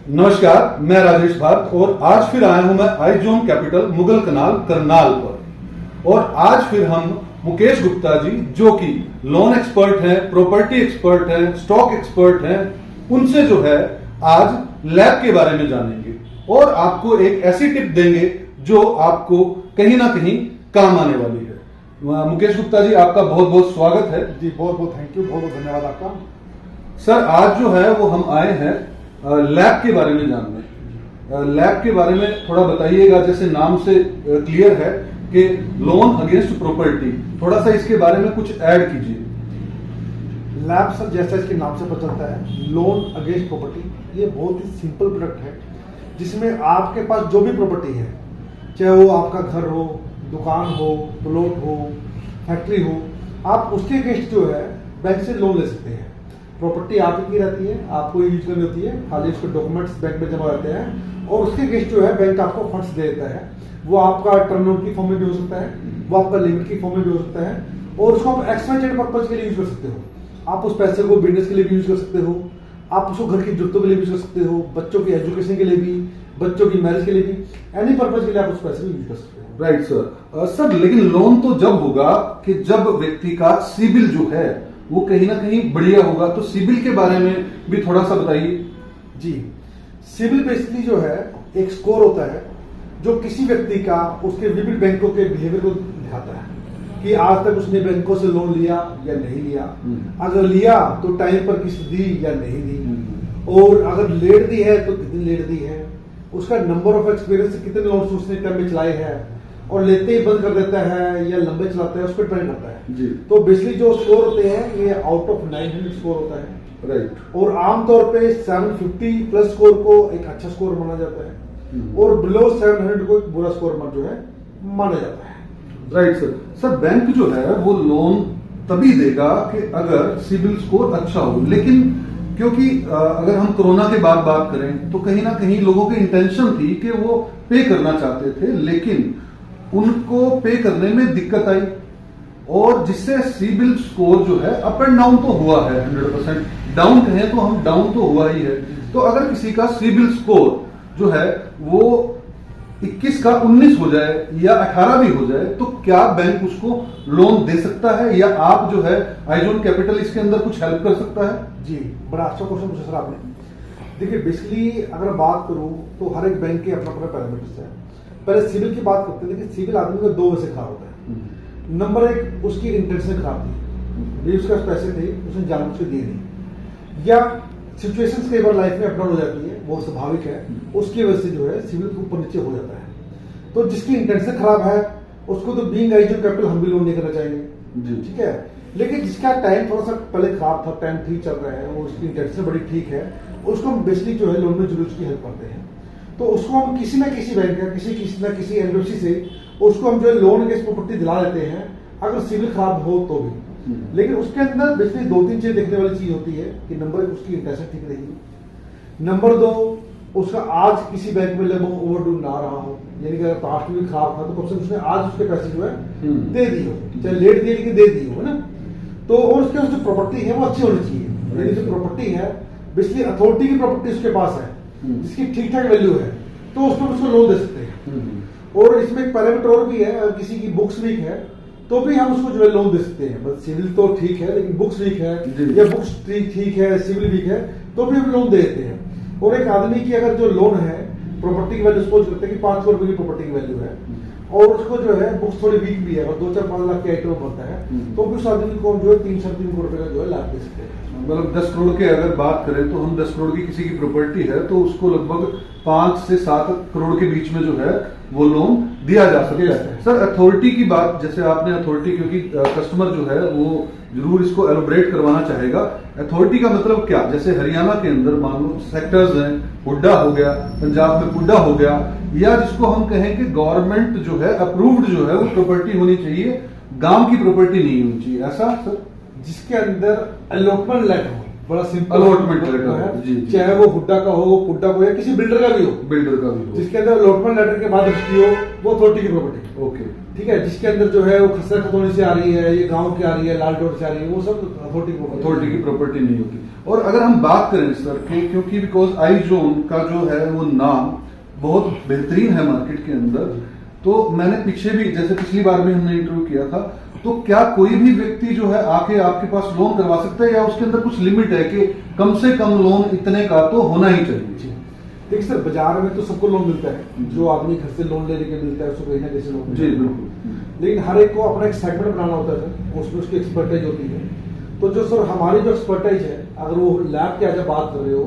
नमस्कार, मैं राजेश भारत और आज फिर आया हूं मैं आईजोन कैपिटल मुगल कनाल करनाल पर। और आज फिर हम मुकेश गुप्ता जी, जो कि लोन एक्सपर्ट हैं, प्रॉपर्टी एक्सपर्ट हैं, स्टॉक एक्सपर्ट हैं, उनसे जो है आज लैब के बारे में जानेंगे और आपको एक ऐसी टिप देंगे जो आपको कहीं ना कहीं काम आने वाली है। मुकेश गुप्ता जी, आपका बहुत बहुत स्वागत है। जी बहुत बहुत थैंक यू, बहुत बहुत धन्यवाद आपका। सर, आज जो है वो हम आए हैं लैब के बारे में जानने। लैब के बारे में थोड़ा बताइएगा, जैसे नाम से क्लियर है कि लोन अगेंस्ट प्रॉपर्टी, थोड़ा सा इसके बारे में कुछ ऐड कीजिए। लैब सर, जैसा इसके नाम से पता चलता है, लोन अगेंस्ट प्रॉपर्टी, ये बहुत ही सिंपल प्रोडक्ट है जिसमें आपके पास जो भी प्रॉपर्टी है, चाहे वो आपका घर हो, दुकान हो, प्लॉट हो, फैक्ट्री हो, आप उसके अगेंस्ट जो है बैंक से लोन ले सकते हैं। प्रॉपर्टी आपकी रहती है, आपको यूज करनी होती है, खाली उसके डॉक्यूमेंट्स बैंक में जमा रहते हैं और उसके अगेंस्ट जो है बैंक आपको फंड्स दे देता है। वो आपका टर्म लोन की फॉर्म में भी हो सकता है, वो आपका लिमिट की फॉर्म में भी हो सकता है और उसको आप एक्सपेंडेड पर्पज के लिए यूज कर सकते हो। आप उस पैसे को बिजनेस के लिए भी यूज कर सकते हो, आप उसको घर की जरूरतों के लिए भी यूज कर सकते हो, बच्चों की एजुकेशन के लिए भी, बच्चों की मैरिज के लिए भी, एनी पर्पज के लिए आप उस पैसे को यूज कर सकते हो। Right sir. सर, लेकिन लोन तो जब होगा कि जब व्यक्ति का सिबिल जो है वो कहीं ना कहीं बढ़िया होगा, तो सिबिल के बारे में भी थोड़ा सा बताइए। जी, सिबिल बेसिकली जो है एक स्कोर होता है जो किसी व्यक्ति का उसके विभिन्न बैंकों के बिहेवियर को दिखाता है कि आज तक उसने बैंकों से लोन लिया या नहीं लिया, अगर लिया तो टाइम पर किस्त दी या नहीं दी, और अगर लेट दी है तो कितनी लेट दी है, उसका नंबर ऑफ एक्सपीरियंस, कितने लोन उसने टाइम में चलाए हैं और लेते ही बंद कर देता है या लंबे चलाता है, उस पर डिपेंड करता है जी। तो बेसिकली जो स्कोर होते हैं ये आउट ऑफ 900 स्कोर होता है। राइट। और आमतौर पे 750 प्लस स्कोर को एक अच्छा स्कोर माना जाता है और बिलो 700 को एक बुरा स्कोर जो है माना जाता है। Right sir. सर, बैंक जो है वो लोन तभी देगा कि अगर सिबिल स्कोर अच्छा हो, लेकिन क्योंकि अगर हम कोरोना के बाद बात करें तो कहीं ना कहीं लोगों की इंटेंशन थी कि वो पे करना चाहते थे, लेकिन उनको पे करने में दिक्कत आई और जिससे सिबिल स्कोर जो है अप एंड डाउन तो हुआ है। 100% डाउन कहें तो हम डाउन तो हुआ ही है। तो अगर किसी का सिबिल स्कोर जो है वो 21 का 19 हो जाए या 18 भी हो जाए, तो क्या बैंक उसको लोन दे सकता है या आप जो है आईजोन कैपिटल इसके अंदर कुछ हेल्प कर सकता है? जी, बड़ा अच्छा क्वेश्चन पूछा सर आपने। देखिए, बेसिकली अगर बात करूं तो हर एक बैंक के अपना अपना पैरामीटर्स है। पहले सिविल की बात करते हैं। देखिए, सिविल आदमी का दो वजह से खराब होता है। नंबर एक, उसकी इंटेंशन खराब थी, भी उसके पास पैसे थे, उसने जानबूझ के दिए नहीं, या सिचुएशंस कई बार लाइफ में अपडाउन हो जाती है, वो स्वाभाविक है, उसकी वजह से जो है सिविल ऊपर नीचे हो जाता है। तो जिसकी इंटेंशन खराब है उसको तो बीइंग आईजोन कैपिटल हम भी लोन नहीं करना चाहेंगे, ठीक है। लेकिन जिसका टाइम थोड़ा सा पहले खराब था, टाइम ठीक चल रहा है, वो उसकी इंटेंशन बड़ी ठीक है, उसको हम बेसिकली जो है लोन में जरूर उसकी हेल्प करते हैं। तो उसको हम किसी ना किसी बैंक या किसी ना किसी एनबीएफसी से उसको हम जो है लोन अगेंस्ट प्रॉपर्टी दिला देते हैं, अगर सिविल खराब हो तो भी। लेकिन उसके अंदर बेसिकली दो तीन चीज देखने वाली चीज होती है कि नंबर एक, उसकी इंटेंशन ठीक रहेगी, नंबर दो, उसका आज किसी बैंक में लगभग ओवरड्यू ना रहा हो, यानी कि अगर पास्ट में भी खराब था तो कम से कम उसने आज उसके पैसे जो है दे दिए हो, चाहे लेट दिए लेकिन दे दिए हो, है ना। तो और उसके जो प्रॉपर्टी है वो अच्छी होनी चाहिए, यानी जो प्रॉपर्टी है बेसिकली अथॉरिटी की प्रॉपर्टी उसके पास है जिसकी ठीक ठाक वैल्यू है, तो उसको उसको लोन दे सकते हैं। और इसमें एक पैरामीटर और भी है, अगर किसी की बुक्स वीक है तो भी हम उसको जो है लोन दे सकते हैं। बस सिविल तो ठीक है लेकिन बुक्स वीक है या बुक्स ठीक है, सिविल वीक है, तो भी हम लोन दे देते हैं। और एक आदमी की अगर जो लोन है, प्रॉपर्टी की वैल्यू सपोज करते हैं कि 5 करोड़ रुपए की प्रॉपर्टी की वैल्यू है और उसको जो है बुक्स थोड़ी वीक भी है और 2-4-5 लाख के आइटम बनता है, तो भी उस आदमी को जो है 3-3.5 करोड़ रुपए का जो है लाभ दे सकते हैं। मतलब 10 करोड़ के अगर बात करें तो हम 10 करोड़ की किसी की प्रॉपर्टी है तो उसको लगभग 5 से 7 करोड़ के बीच में जो है वो लोन दिया जा सकता है। सर, अथॉरिटी की बात, जैसे आपने अथॉरिटी, क्योंकि कस्टमर जो है वो जरूर इसको एलोबरेट करवाना चाहेगा, अथॉरिटी का मतलब क्या? जैसे हरियाणा के अंदर मान लो सेक्टर्स हैं, हुड्डा हो गया, पंजाब में पुड्डा हो गया, या जिसको हम कहें कि गवर्नमेंट जो है अप्रूव्ड जो है वो प्रॉपर्टी होनी चाहिए, गांव की प्रॉपर्टी नहीं होनी चाहिए, ऐसा सर? जिसके अंदर अलॉटमेंट लैंड हो, बड़ा सिंपल अलॉटमेंट लेटर है, जी, जी। चाहे वो हुड्डा का हो, पुड्डा का हो या किसी बिल्डर का भी हो, बिल्डर का भी हो, जिसके अंदर अलॉटमेंट लेटर के बाद रजिस्ट्री हो, वो अथॉरिटी की प्रॉपर्टी। ओके, ठीक है, जिसके अंदर जो है वो खसरा खतौनी से आ रही है, ये गांव की आ रही है, लाल डोर से आ रही है, वो सब अथॉरिटी की प्रॉपर्टी नहीं होती। और अगर हम बात करें सर कि क्योंकि बिकॉज आई जोन का जो है वो नाम बहुत बेहतरीन है मार्केट के अंदर, तो मैंने पीछे भी जैसे पिछली बार भी हमने इंटरव्यू किया था, तो क्या कोई भी व्यक्ति जो है आके आपके पास लोन करवा सकता है या उसके अंदर कुछ लिमिट है कि कम से कम लोन इतने का तो होना ही चाहिए? देखिए सर, बाजार में तो सबको लोन मिलता है, जो आदमी घर से लोन लेने के मिलता है उसको कहीं ना कहीं से लोन जी मिलता है। बिल्कुल। लेकिन हर एक को अपना एक सेगमेंट बनाना होता है सर, उसमें उसकी एक्सपर्टाइज होती है। तो जो सर हमारी जो एक्सपर्टाइज है, अगर वो लैब की आज आप बात कर रहे हो,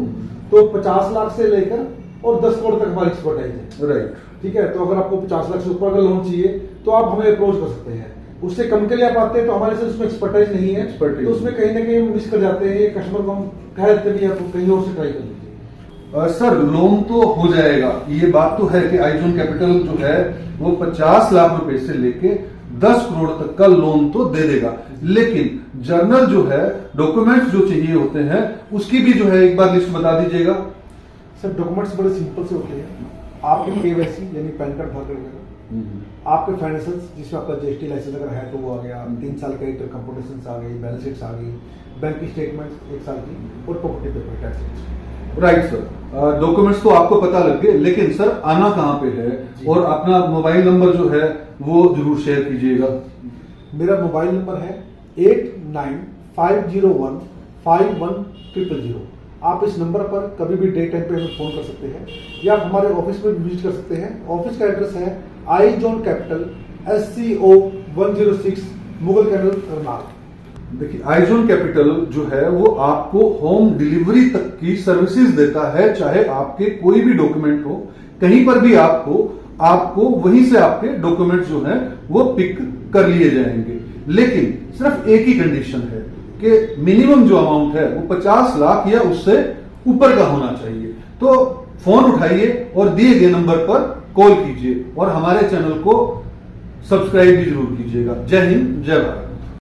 तो 50 लाख से लेकर और 10 करोड़ तक हमारी एक्सपर्टाइज है। राइट, ठीक है, तो अगर आपको 50 लाख से ऊपर का लोन चाहिए तो आप हमें अप्रोच कर सकते हैं। उससे कम के लिए आप आते हैं तो हमारे से उसमें एक्सपर्टाइज नहीं है, Expertise। तो उसमें कहीं ना कहीं मिस कर जाते हैं। कस्टमर को हम कह देते हैं आप कहीं और से ट्राई कर लीजिए। सर लोन तो हो जाएगा, ये बात तो है कि आईजोन कैपिटल जो है वो 50 लाख रुपए से लेके 10 करोड़ तक का लोन तो दे देगा, लेकिन जर्नल जो है डॉक्यूमेंट्स जो चाहिए होते हैं उसकी भी जो है एक बार लिस्ट बता दीजिएगा। सर डॉक्यूमेंट्स बड़े सिंपल से होते हैं। आपके केवाईसी यानी पैन कार्ड भर कर, आपके फाइनेंशियल्स जिसमें आपका जीएसटी लाइसेंस अगर है तो वो आ गया, 3 साल का इंटर कंपोटेशंस आ गई, बैलेंस शीट्स आ गई, बैंक की स्टेटमेंट 1 साल की, और property paper tax. Right sir, documents तो आपको पता लग गए, लेकिन सर आना कहाँ पे है और अपना मोबाइल नंबर जो है वो जरूर शेयर कीजिएगा। मेरा मोबाइल नंबर है 8950151000। आप इस नंबर पर कभी भी डे टाइम पे हमें फोन कर सकते हैं या आप हमारे ऑफिस में भी विजिट कर सकते हैं। ऑफिस का एड्रेस है I Zone Capital, SCO 106, Mughal Canal, Karnal. देखिए आईजोन कैपिटल जो है वो आपको होम डिलीवरी तक की सर्विसेज देता है, चाहे आपके कोई भी डॉक्यूमेंट हो, कहीं पर भी आपको वहीं से आपके डॉक्यूमेंट जो है वो पिक कर लिए जाएंगे। लेकिन सिर्फ एक ही कंडीशन है कि मिनिमम जो अमाउंट है वो 50 लाख या उससे ऊपर का होना चाहिए। तो फोन उठाइए और दिए गए नंबर पर कॉल कीजिए और हमारे चैनल को सब्सक्राइब भी जरूर कीजिएगा। जय हिंद, जय भारत।